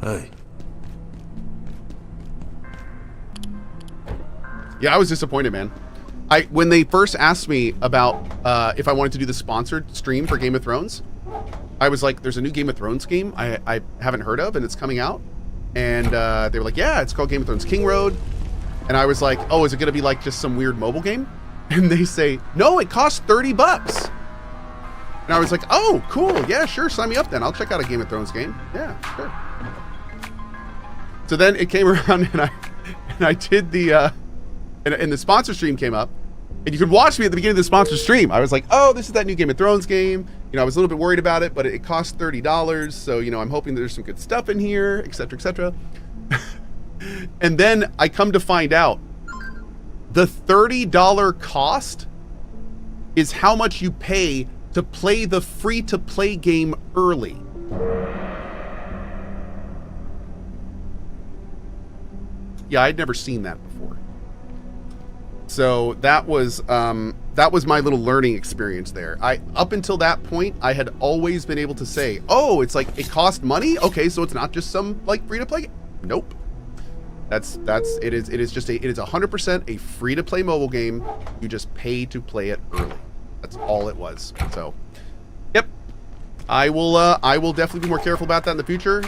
Hey. Yeah, I was disappointed, man. When they first asked me about if I wanted to do the sponsored stream for Game of Thrones, I was like, there's a new Game of Thrones game I haven't heard of, and it's coming out. And they were like, yeah, it's called Game of Thrones King Road. And I was like, oh, is it going to be like just some weird mobile game? And they say, no, it costs $30. And I was like, oh, cool. Yeah, sure. Sign me up then. I'll check out a Game of Thrones game. Yeah, sure. So then it came around and I did the, and the sponsor stream came up. And you could watch me at the beginning of the sponsor stream. I was like, oh, this is that new Game of Thrones game. You know, I was a little bit worried about it, but it cost $30. So, you know, I'm hoping there's some good stuff in here, et cetera, et cetera. And then I come to find out the $30 cost is how much you pay to play the free-to-play game early. Yeah, I'd never seen that before. So that was my little learning experience there. Up until that point, I had always been able to say, oh, it's like it cost money. Okay, so it's not just some like free-to-play game. Nope. It is 100% a free-to-play mobile game. You just pay to play it early. That's all it was. So, yep. I will definitely be more careful about that in the future.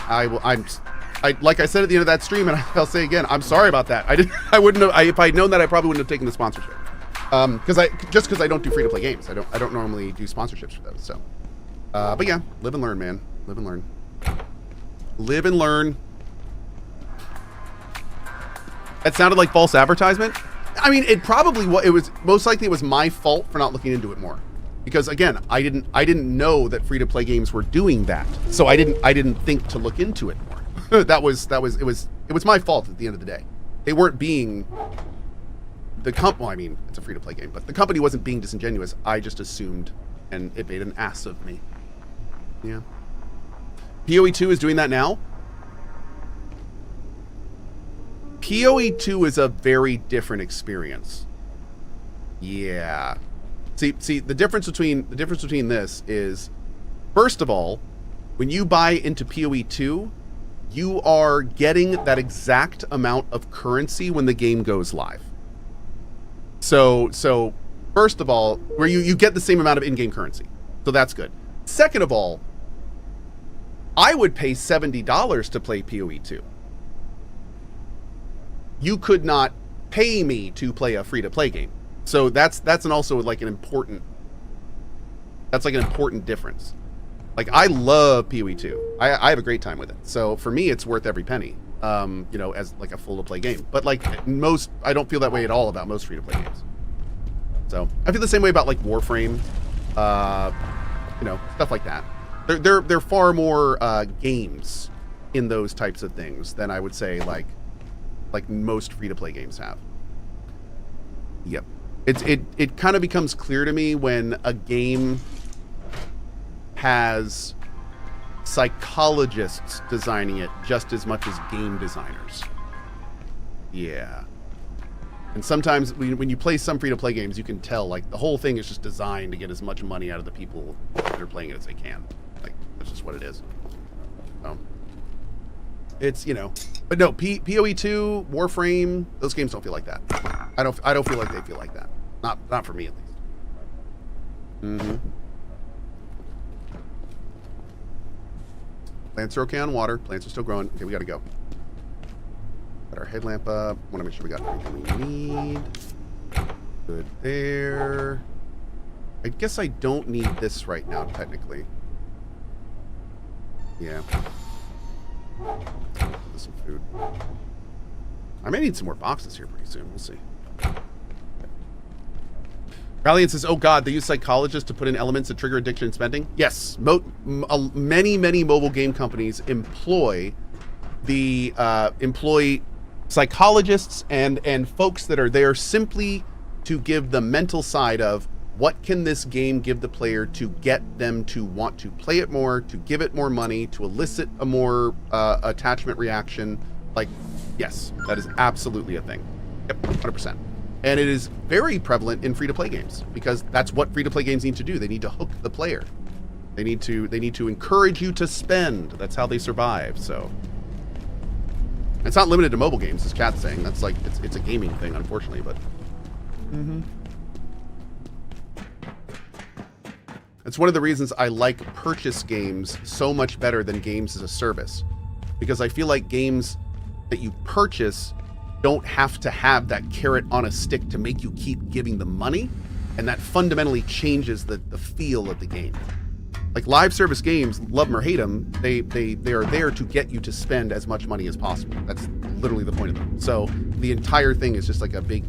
Like I said at the end of that stream, and I'll say again, I'm sorry about that. I wouldn't have. If I'd known that, I probably wouldn't have taken the sponsorship. Because I don't do free-to-play games. I don't normally do sponsorships for those. So, but yeah, live and learn, man. Live and learn. Live and learn. That sounded like false advertisement. I mean, it was most likely it was my fault for not looking into it more, because again, I didn't know that free to play games were doing that, so I didn't think to look into it more. it was my fault at the end of the day. They weren't being well, I mean, it's a free to play game, but the company wasn't being disingenuous. I just assumed, and it made an ass of me. Yeah. PoE 2 is doing that now. PoE 2 is a very different experience. Yeah. See, the difference between this is, first of all, when you buy into PoE 2, you are getting that exact amount of currency when the game goes live. So first of all, where you get the same amount of in-game currency. So that's good. Second of all, I would pay $70 to play PoE 2. You could not pay me to play a free-to-play game. So that's also like an important difference. Like, I love PoE 2. I have a great time with it. So for me, it's worth every penny, you know, as like a full-to-play game. But like I don't feel that way at all about most free-to-play games. So I feel the same way about like Warframe, you know, stuff like that. They're far more games in those types of things than I would say like most free-to-play games have. Yep. It kind of becomes clear to me when a game has psychologists designing it just as much as game designers. Yeah. And sometimes when you play some free-to-play games, you can tell like the whole thing is just designed to get as much money out of the people that are playing it as they can. Like, that's just what it is. So it's, you know, but no, PoE 2, Warframe, those games don't feel like that. I don't feel like they feel like that. Not for me, at least. Mm-hmm. Plants are okay on water. Plants are still growing. Okay, we gotta go. Got our headlamp up. Want to make sure we got everything we need. Good there. I guess I don't need this right now, technically. Yeah. Some food. I may need some more boxes here pretty soon. We'll see. Rallian says, oh God, they use psychologists to put in elements that trigger addiction and spending. Yes, many mobile game companies employ psychologists and folks that are there simply to give the mental side of what can this game give the player to get them to want to play it more, to give it more money, to elicit a more attachment reaction. Like, yes, that is absolutely a thing. Yep, 100%. And it is very prevalent in free-to-play games because that's what free-to-play games need to do. They need to hook the player. They need to encourage you to spend. That's how they survive. So it's not limited to mobile games, as Kat's saying. That's like it's a gaming thing, unfortunately. But it's one of the reasons I like purchase games so much better than games as a service, because I feel like games that you purchase don't have to have that carrot on a stick to make you keep giving them money, and that fundamentally changes the feel of the game. Like live service games, love them or hate them, they are there to get you to spend as much money as possible. That's literally the point of them. So the entire thing is just like a big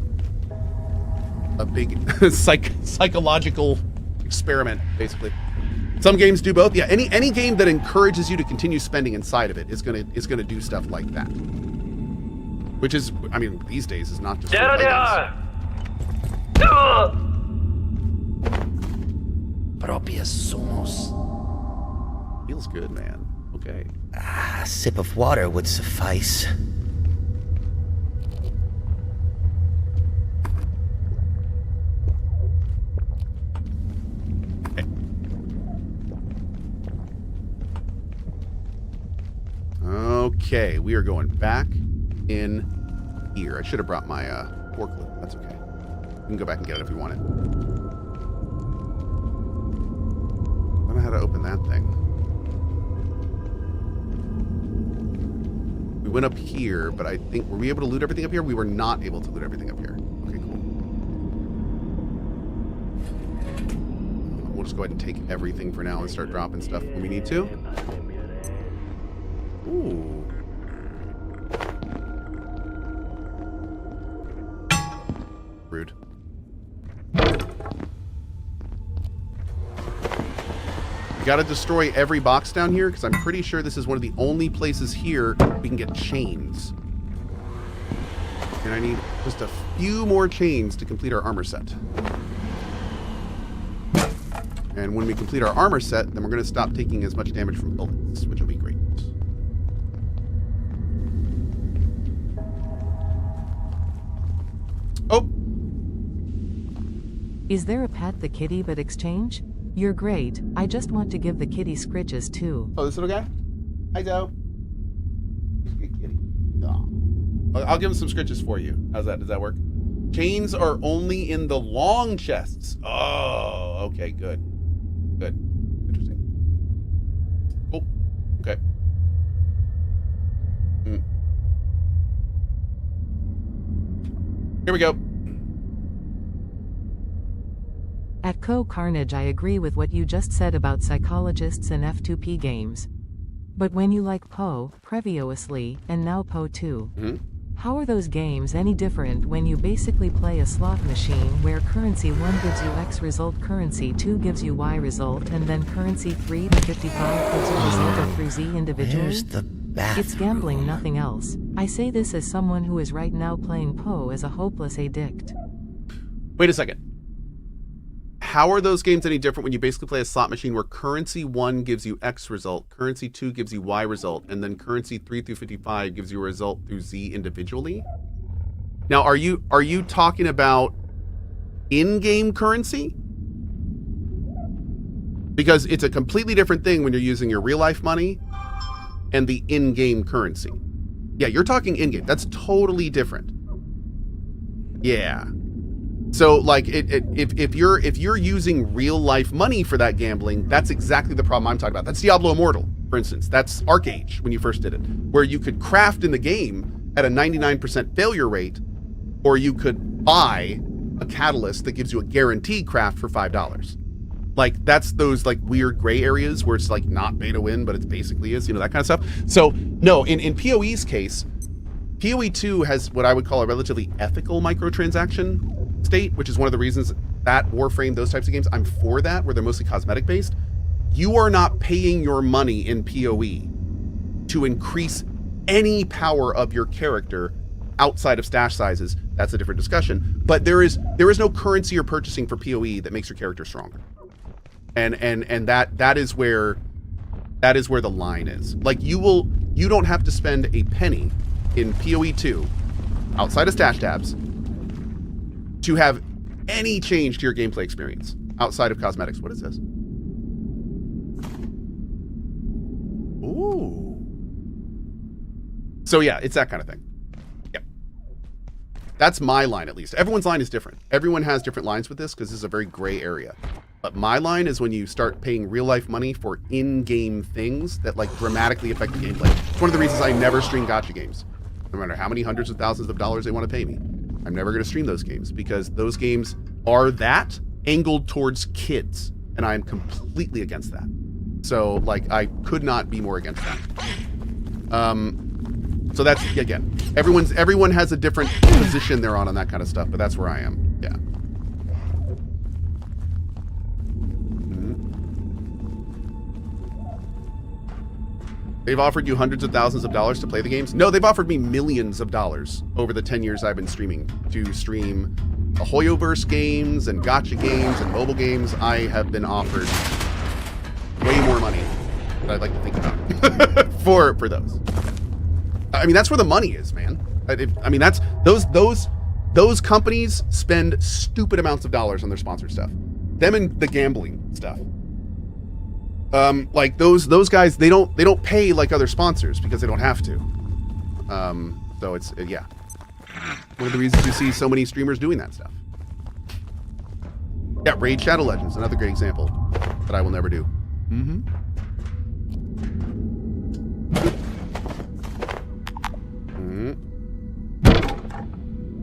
psychological experiment, basically. Some games do both. Yeah, any game that encourages you to continue spending inside of it is gonna do stuff like that. Which is, I mean, these days is not just for Propias somos. Feels good, man. Okay. A sip of water would suffice. Okay, we are going back in here. I should have brought my forklift. That's okay. We can go back and get it if we want it. I don't know how to open that thing. We went up here, but I think, were we able to loot everything up here? We were not able to loot everything up here. Okay, cool. We'll just go ahead and take everything for now and start dropping stuff when we need to. Ooh. Rude. We gotta destroy every box down here, because I'm pretty sure this is one of the only places here we can get chains. And I need just a few more chains to complete our armor set. And when we complete our armor set, then we're gonna stop taking as much damage from bullets, which will be great. Oh! Is there a pat the kitty but exchange? You're great. I just want to give the kitty scritches too. Oh, this little guy? Hi, Joe. Good kitty. Oh. I'll give him some scritches for you. How's that? Does that work? Chains are only in the long chests. Oh, okay, good. Good. Interesting. Cool. Okay. Here we go. At CohhCarnage, I agree with what you just said about psychologists and F2P games. But when you like Poe, previously, and now Poe 2, how are those games any different when you basically play a slot machine where currency 1 gives you X result, currency 2 gives you Y result, and then currency 3 to 55 gives you result of through Z individually? Where's the bathroom? It's gambling, nothing else. I say this as someone who is right now playing Poe as a hopeless addict. Wait a second. How are those games any different when you basically play a slot machine where currency 1 gives you X result, currency 2 gives you Y result, and then currency 3 through 55 gives you a result through Z individually? Now, are you talking about in-game currency? Because it's a completely different thing when you're using your real-life money and the in-game currency. Yeah, you're talking in-game. That's totally different. Yeah. So, like, if you're using real life money for that gambling, that's exactly the problem I'm talking about. That's Diablo Immortal, for instance. That's Arc Age when you first did it, where you could craft in the game at a 99% failure rate, or you could buy a catalyst that gives you a guaranteed craft for $5. Like, that's those like weird gray areas where it's like not pay to win, but it basically is, you know, that kind of stuff. So no, in PoE's case, PoE 2 has what I would call a relatively ethical microtransaction state, which is one of the reasons that Warframe, those types of games, I'm for that, where they're mostly cosmetic based. You are not paying your money in PoE to increase any power of your character outside of stash sizes. That's a different discussion. But there is no currency you're purchasing for PoE that makes your character stronger. And that is where the line is. Like, you don't have to spend a penny in PoE 2 outside of stash tabs to have any change to your gameplay experience outside of cosmetics. What is this? Ooh. So yeah, it's that kind of thing. Yep. That's my line, at least. Everyone's line is different. Everyone has different lines with this because this is a very gray area. But my line is when you start paying real life money for in-game things that like dramatically affect the gameplay. It's one of the reasons I never stream gacha games. No matter how many hundreds of thousands of dollars they want to pay me. I'm never going to stream those games because those games are that angled towards kids. And I am completely against that. So like I could not be more against that. So that's, again, everyone has a different position they're on that kind of stuff, but that's where I am. Yeah. They've offered you hundreds of thousands of dollars to play the games? No, they've offered me millions of dollars over the 10 years I've been streaming to stream Hoyoverse games and gacha games and mobile games. I have been offered way more money than I'd like to think about for those. I mean, that's where the money is, man. I mean, that's those companies spend stupid amounts of dollars on their sponsored stuff. Them and the gambling stuff. Like those guys, they don't pay like other sponsors because they don't have to. So it's yeah, one of the reasons you see so many streamers doing that stuff. Yeah, Raid Shadow Legends, another great example that I will never do. Mm-hmm.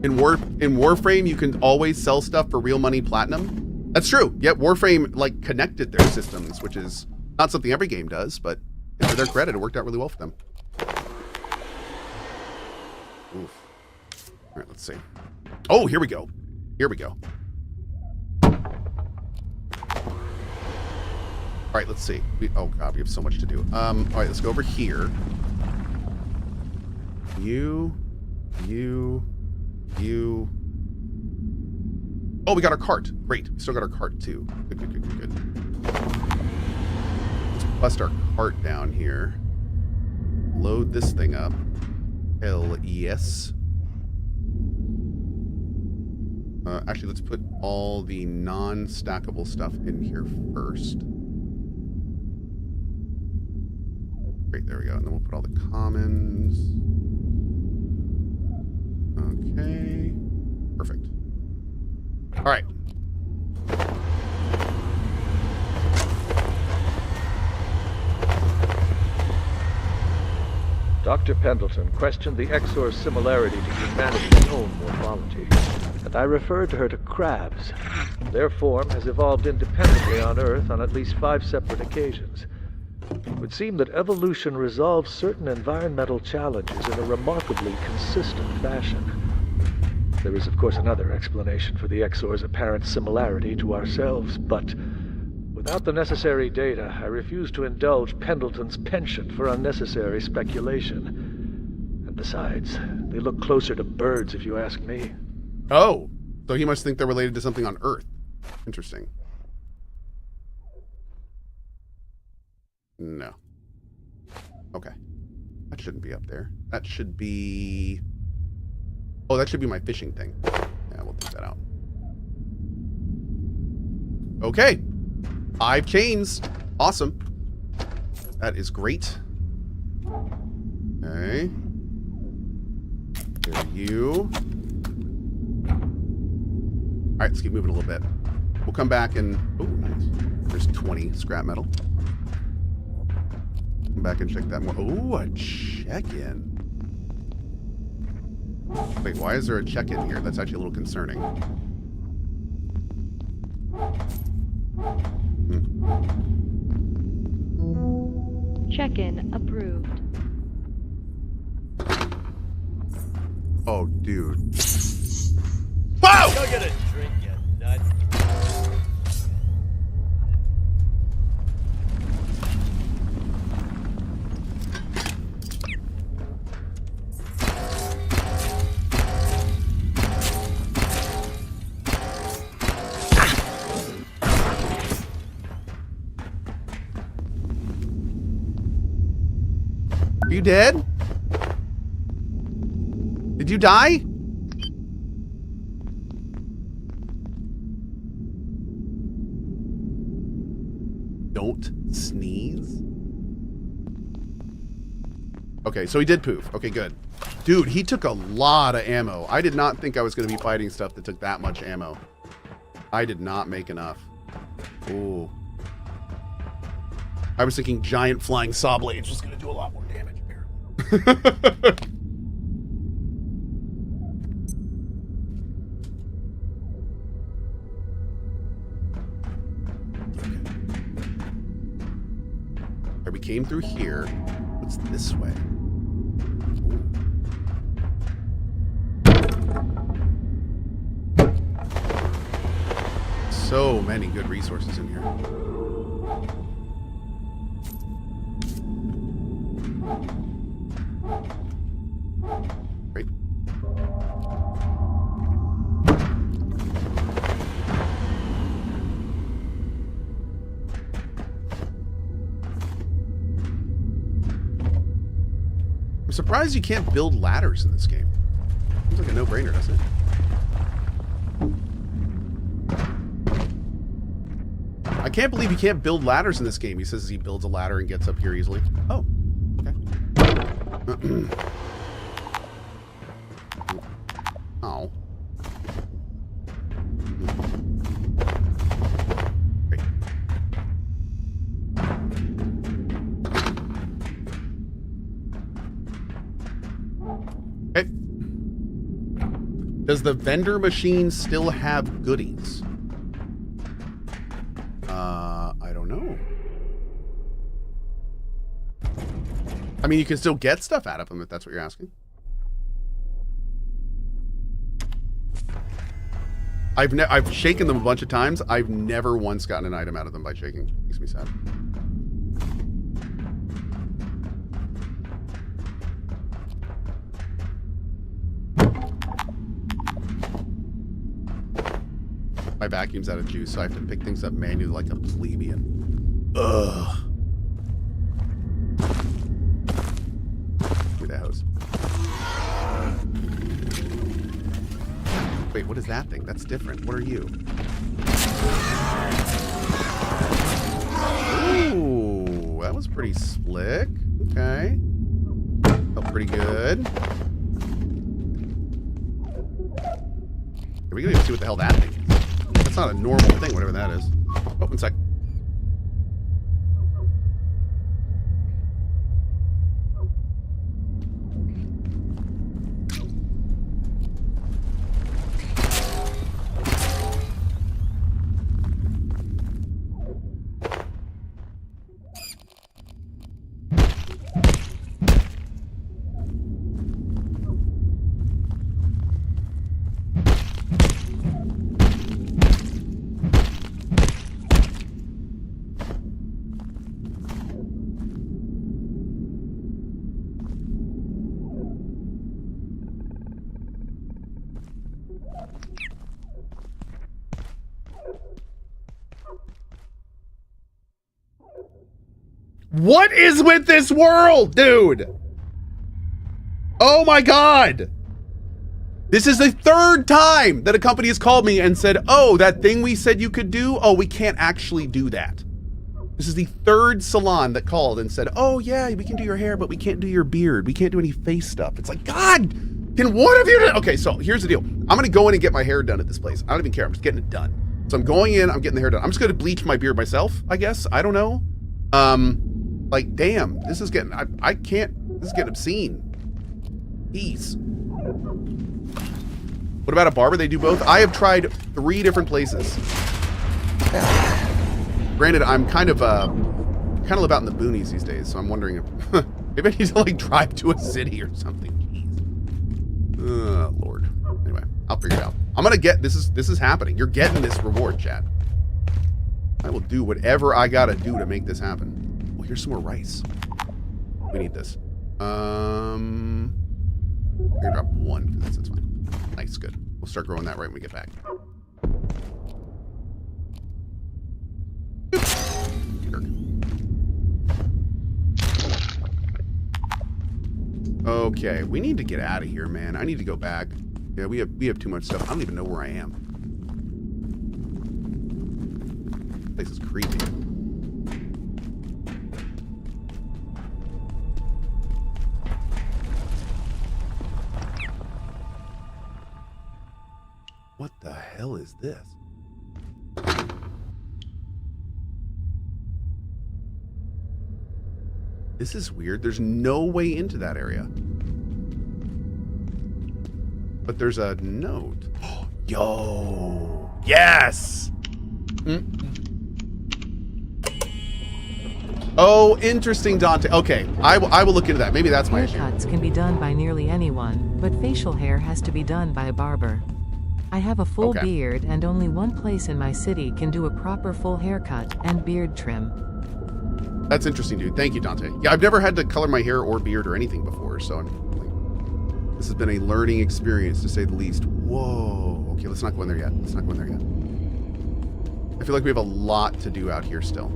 In Warframe, you can always sell stuff for real money platinum. That's true. Yeah, Warframe like connected their systems, which is not something every game does, but to their credit, it worked out really well for them. Oof. All right, let's see. Oh, here we go. Here we go. All right, let's see. Oh God, we have so much to do. All right, let's go over here. You. Oh, we got our cart. Great. We still got our cart too. Good. Let's bust our cart down here. Load this thing up. Hell yes. Actually, let's put all the non-stackable stuff in here first. Great, there we go. And then we'll put all the commons. Okay. Perfect. All right. Dr. Pendleton questioned the Exor's similarity to humanity's own morphology, and I referred her to crabs. Their form has evolved independently on Earth on at least 5 separate occasions. It would seem that evolution resolves certain environmental challenges in a remarkably consistent fashion. There is, of course, another explanation for the Exor's apparent similarity to ourselves, but without the necessary data, I refuse to indulge Pendleton's penchant for unnecessary speculation. And besides, they look closer to birds, if you ask me. Oh, so he must think they're related to something on Earth. Interesting. No. Okay. That shouldn't be up there. That should be... Oh, that should be my fishing thing. Yeah, we'll take that out. Okay. 5 chains. Awesome. That is great. Okay. There you. All right, let's keep moving a little bit. We'll come back and... Oh, nice. There's 20 scrap metal. Come back and check that more. Oh, a check-in. Wait, why is there a check-in here? That's actually a little concerning. Check-in approved. Oh, dude. Whoa! Go get a drink, you nut. Are you dead? Did you die? Don't sneeze. Okay, so he did poof. Okay, good. Dude, he took a lot of ammo. I did not think I was going to be fighting stuff that took that much ammo. I did not make enough. Ooh. I was thinking giant flying saw blades was going to do a lot more damage, apparently. We came through here. What's this way? So many good resources in here. Great. I'm surprised you can't build ladders in this game. Seems like a no-brainer, doesn't it? I can't believe you can't build ladders in this game. He says he builds a ladder and gets up here easily. Oh, okay. Oh. Great. Okay. Does the vendor machine still have goodies? I don't know. I mean, you can still get stuff out of them if that's what you're asking. I've shaken them a bunch of times. I've never once gotten an item out of them by shaking. Makes me sad. My vacuum's out of juice, so I have to pick things up manually like a plebeian. Ugh. Give me that hose. Wait, what is that thing? That's different. What are you? Ooh, that was pretty slick. Okay. Felt pretty good. Are we gonna see what the hell that thing is? That's not a normal thing, whatever that is. Oh, one sec. What is with this world, dude? Oh my God. This is the third time that a company has called me and said, oh, that thing we said you could do, oh, we can't actually do that. This is the third salon that called and said, oh yeah, we can do your hair, but we can't do your beard. We can't do any face stuff. It's like, God, can one of you do? Okay, so here's the deal. I'm gonna go in and get my hair done at this place. I don't even care, I'm just getting it done. So I'm going in, I'm getting the hair done. I'm just gonna bleach my beard myself, I guess. I don't know. Like, damn, this is getting, I can't, this is getting obscene. Jeez. What about a barber? They do both? I have tried 3 different places. Granted, I'm kind of live out in the boonies these days, so I'm wondering if, maybe I need to, like, drive to a city or something. Jeez. Oh, Lord. Anyway, I'll figure it out. I'm gonna get, this is happening. You're getting this reward, chat. I will do whatever I gotta do to make this happen. Oh, here's some more rice. We need this. We're gonna drop 1, because that's fine. Nice, good. We'll start growing that right when we get back. Okay, we need to get out of here, man. I need to go back. Yeah, we have too much stuff. I don't even know where I am. This place is creepy. hell is this? This is weird. There's no way into that area. But there's a note. Yo! Yes! Oh, interesting, Dante. Okay, I will look into that. Maybe that's my issue. Haircuts can be done by nearly anyone, but facial hair has to be done by a barber. I have a full beard, and only one place in my city can do a proper full haircut and beard trim. That's interesting, dude. Thank you, Dante. Yeah, I've never had to color my hair or beard or anything before, so this has been a learning experience, to say the least. Whoa. Okay, let's not go in there yet. Let's not go in there yet. I feel like we have a lot to do out here still.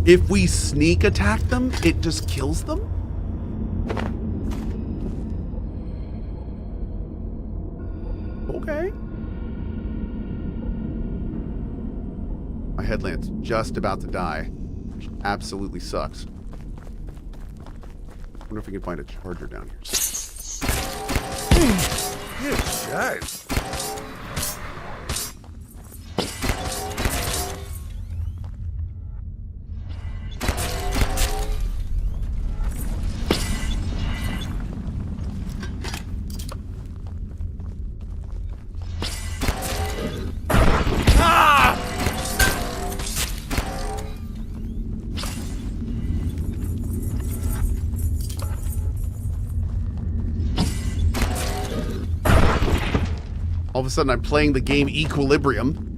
If we sneak attack them, it just kills them? Okay. My headlamp's just about to die, which absolutely sucks. I wonder if we can find a charger down here. Good shot. All of a sudden, I'm playing the game Equilibrium.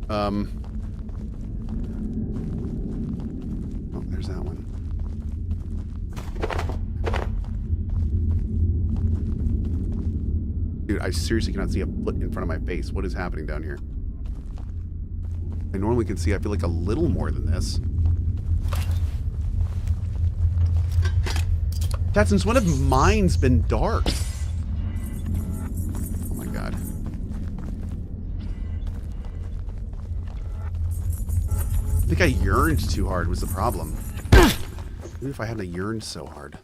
Oh, there's that one. Dude, I seriously cannot see a foot in front of my face. What is happening down here? I normally can see, I feel like, a little more than this. Dad, since when have mines been dark? I think I yearned too hard was the problem. Maybe if I hadn't yearned so hard.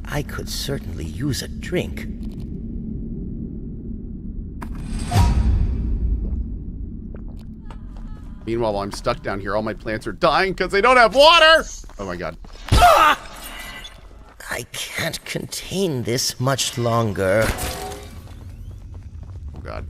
I could certainly use a drink. Meanwhile, while I'm stuck down here, all my plants are dying because they don't have water! Oh my god. Ah! I can't contain this much longer. Oh god.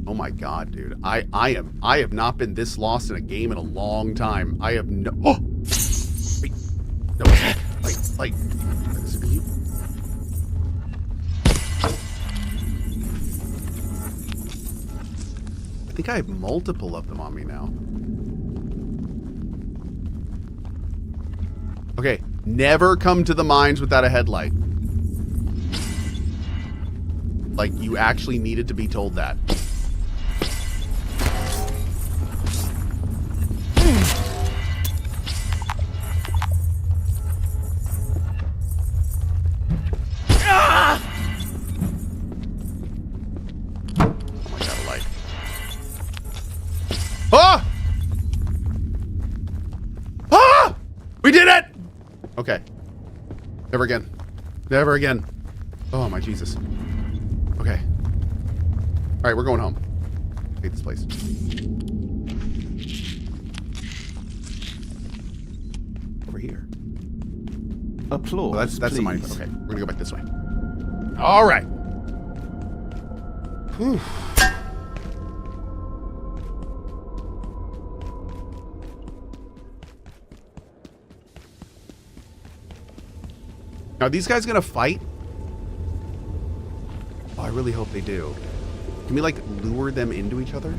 Oh my god, dude. I have not been this lost in a game in a long time. I have no. Oh! Wait. No. Like, are you? I think I have multiple of them on me now. Okay, never come to the mines without a headlight. Like, you actually needed to be told that. We did it! Okay. Never again. Never again. Oh my Jesus. Okay. Alright, we're going home. I hate this place. Over here. Applause. Oh, that's the mine. please. Okay, we're gonna go back this way. Alright. Whew. Are these guys gonna fight? Oh, I really hope they do. Can we, like, lure them into each other?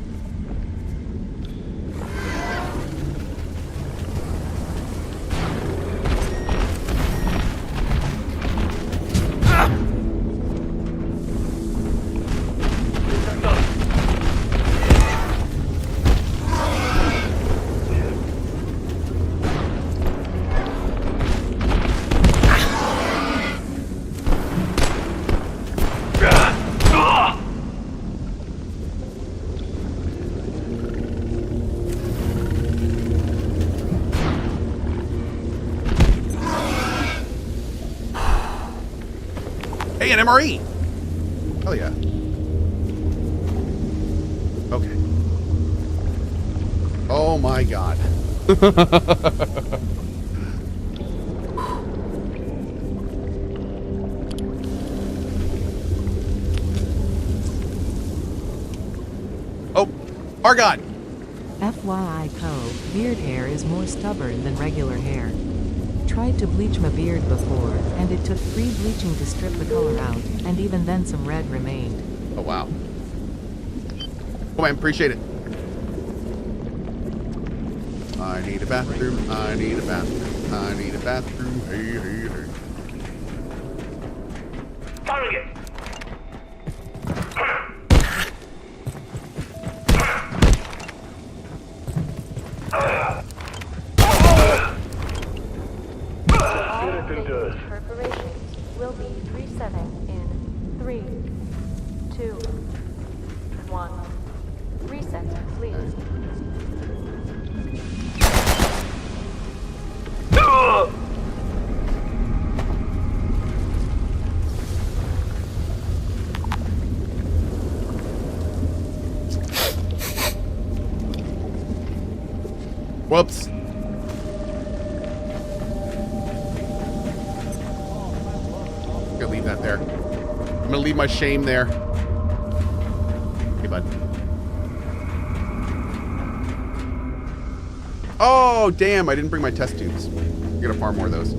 Hey, an MRE! Hell yeah. Okay. Oh my god. Oh, Argon! FYI Cohh, beard hair is more stubborn than regular hair. Tried to bleach my beard before, and it took 3 bleaching to strip the color out, and even then some red remained. Oh, wow. Oh, man, appreciate it. I need a bathroom, I need a bathroom, I need a bathroom, hey, hey, hey. Target! Perforations will be resetting in 3, 2, 1. Reset complete. Whoops. I'm gonna leave that there. I'm gonna leave my shame there. Hey, bud. Oh, damn, I didn't bring my test tubes. I'm gonna farm more of those.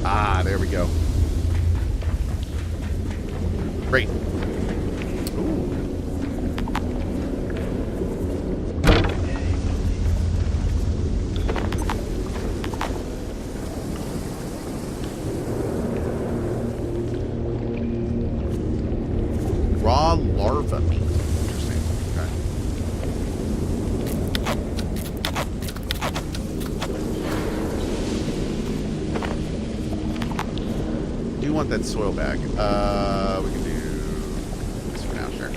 Ah, there we go. Great. Ooh. Raw larva meat. Interesting. Okay. Do want that soil bag. We can do this for now, sure.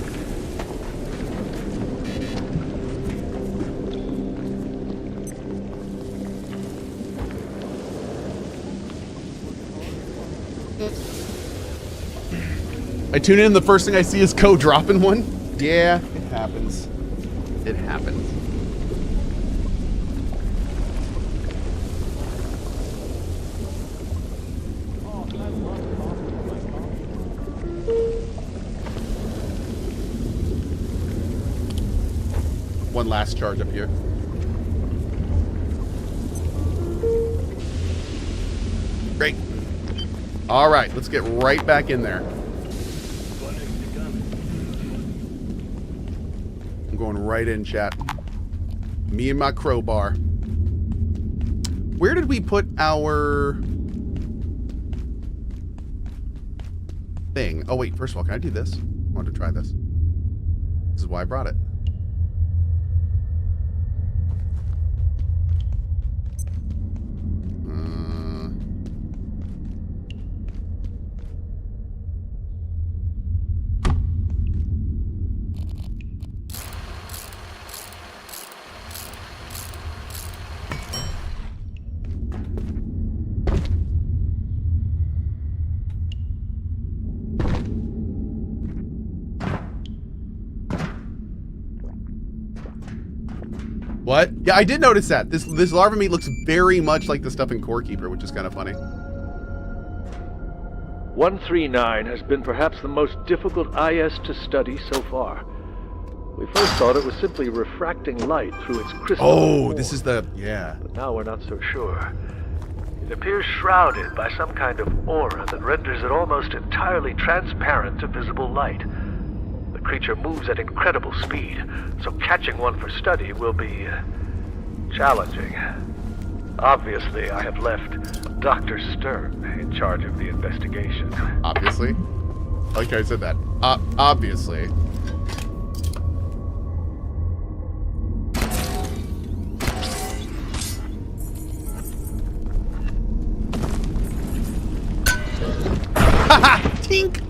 I tune in, the first thing I see is Cohh dropping one. Yeah, it happens. It happens. One last charge up here. Great. All right, let's get right back in there. I'm going right in, chat. Me and my crowbar. Where did we put our thing? Oh, wait, first of all, can I do this? I want to try this. This is why I brought it. What? Yeah, I did notice that. This larva meat looks very much like the stuff in Core Keeper, which is kind of funny. 139 has been perhaps the most difficult IS to study so far. We first thought it was simply refracting light through its crystal. Oh, this is the... Yeah. But now we're not so sure. It appears shrouded by some kind of aura that renders it almost entirely transparent to visible light. The creature moves at incredible speed, so catching one for study will be challenging. Obviously, I have left Dr. Stern in charge of the investigation. Obviously? Like I said that. Obviously. Tink!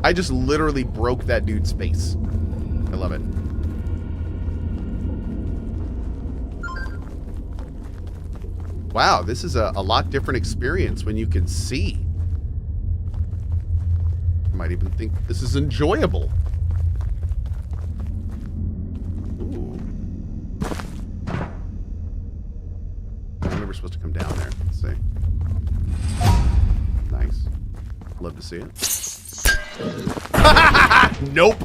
I just literally broke that dude's face. I love it. Wow, this is a lot different experience when you can see. I might even think this is enjoyable. Ooh. I think we're supposed to come down there. Let's see. Nice. Love to see it. Nope.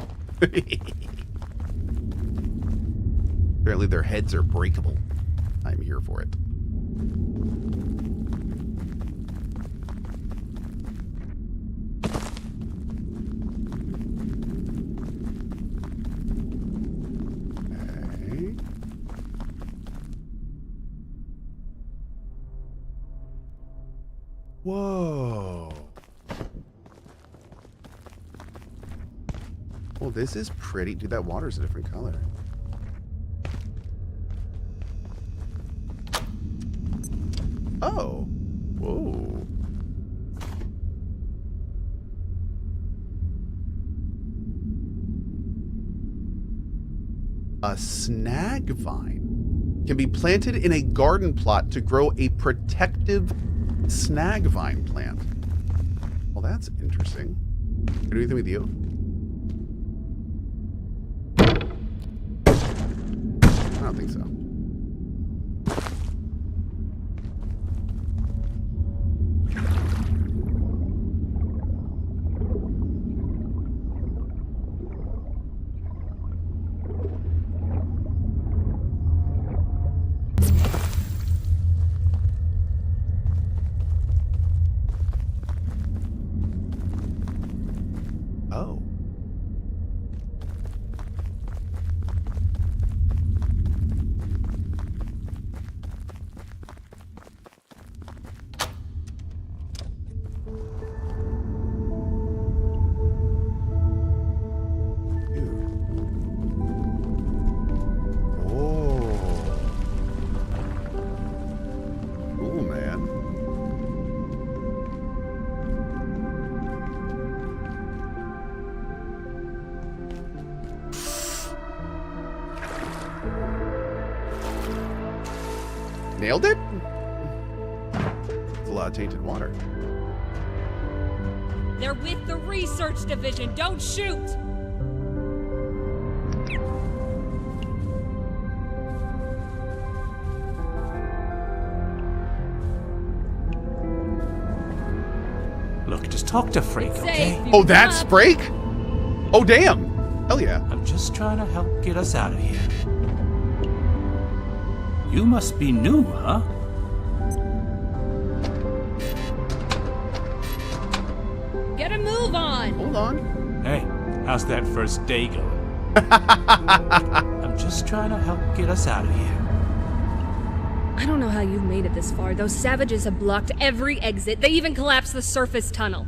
Apparently their heads are breakable. I'm here for it. Okay. Whoa. Well, this is pretty. Dude, that water's a different color. Oh. Whoa. A snag vine can be planted in a garden plot to grow a protective snag vine plant. Well, that's interesting. Can I do anything with you? I don't think so. Oh. Nailed it? It's a lot of tainted water. They're with the research division. Don't shoot! Look, just talk to Frank, It's okay? safe. Oh, that's Sprake? Oh, damn. Hell yeah. I'm just trying to help get us out of here. You must be new, huh? Get a move on! Hold on. Hey, how's that first day going? I'm just trying to help get us out of here. I don't know how you've made it this far. Those savages have blocked every exit. They even collapsed the surface tunnel.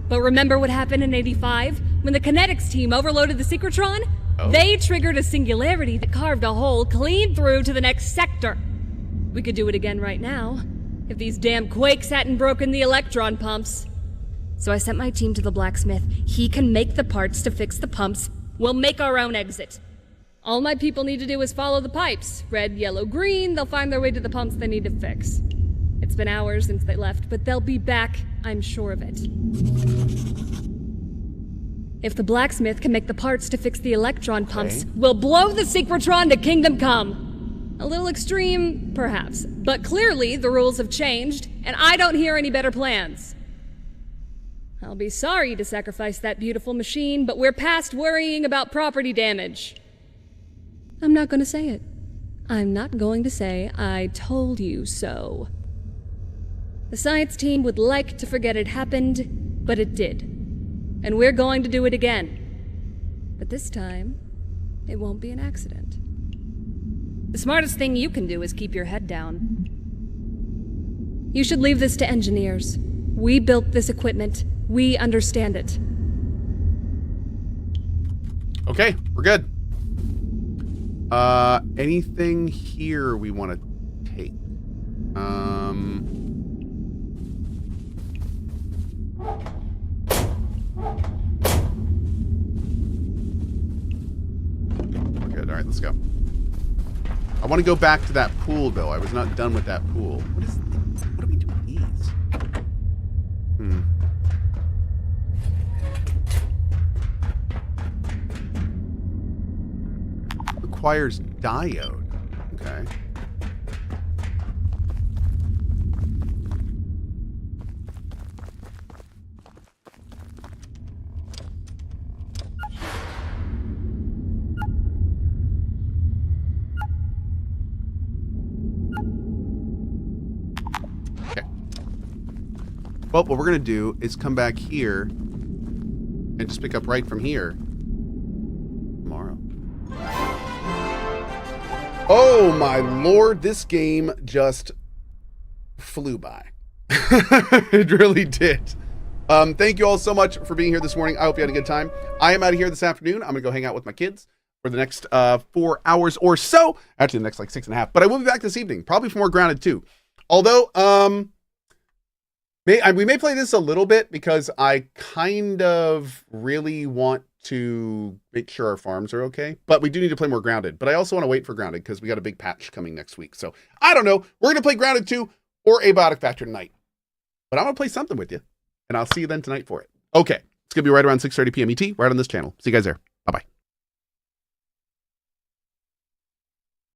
But remember what happened in 85? When the kinetics team overloaded the Secretron? Oh. They triggered a singularity that carved a hole clean through to the next sector. We could do it again right now, if these damn quakes hadn't broken the electron pumps. So I sent my team to the blacksmith. He can make the parts to fix the pumps. We'll make our own exit. All my people need to do is follow the pipes. Red, yellow, green, they'll find their way to the pumps they need to fix. It's been hours since they left, but they'll be back, I'm sure of it. If the blacksmith can make the parts to fix the electron pumps, we'll blow the Secretron to Kingdom Come. A little extreme, perhaps, but clearly the rules have changed, and I don't hear any better plans. I'll be sorry to sacrifice that beautiful machine, but we're past worrying about property damage. I'm not going to say it. I'm not going to say I told you so. The science team would like to forget it happened, but it did. And we're going to do it again. But this time, it won't be an accident. The smartest thing you can do is keep your head down. You should leave this to engineers. We built this equipment. We understand it. Okay, we're good. Anything here we want to take? We're good. All right, let's go. I want to go back to that pool, though. I was not done with that pool. What do we do with these? Requires diode. Okay. Well, what we're going to do is come back here and just pick up right from here tomorrow. Oh, my Lord. This game just flew by. It really did. Thank you all so much for being here this morning. I hope you had a good time. I am out of here this afternoon. I'm going to go hang out with my kids for the next 4 hours or so. Actually, the next like 6.5. But I will be back this evening, probably for more Grounded 2. Although, we may play this a little bit because I kind of really want to make sure our farms are okay. But we do need to play more Grounded. But I also want to wait for Grounded because we got a big patch coming next week. So I don't know. We're going to play Grounded 2 or Abiotic Factor tonight. But I'm going to play something with you. And I'll see you then tonight for it. Okay. It's going to be right around 6:30 p.m. ET, right on this channel. See you guys there.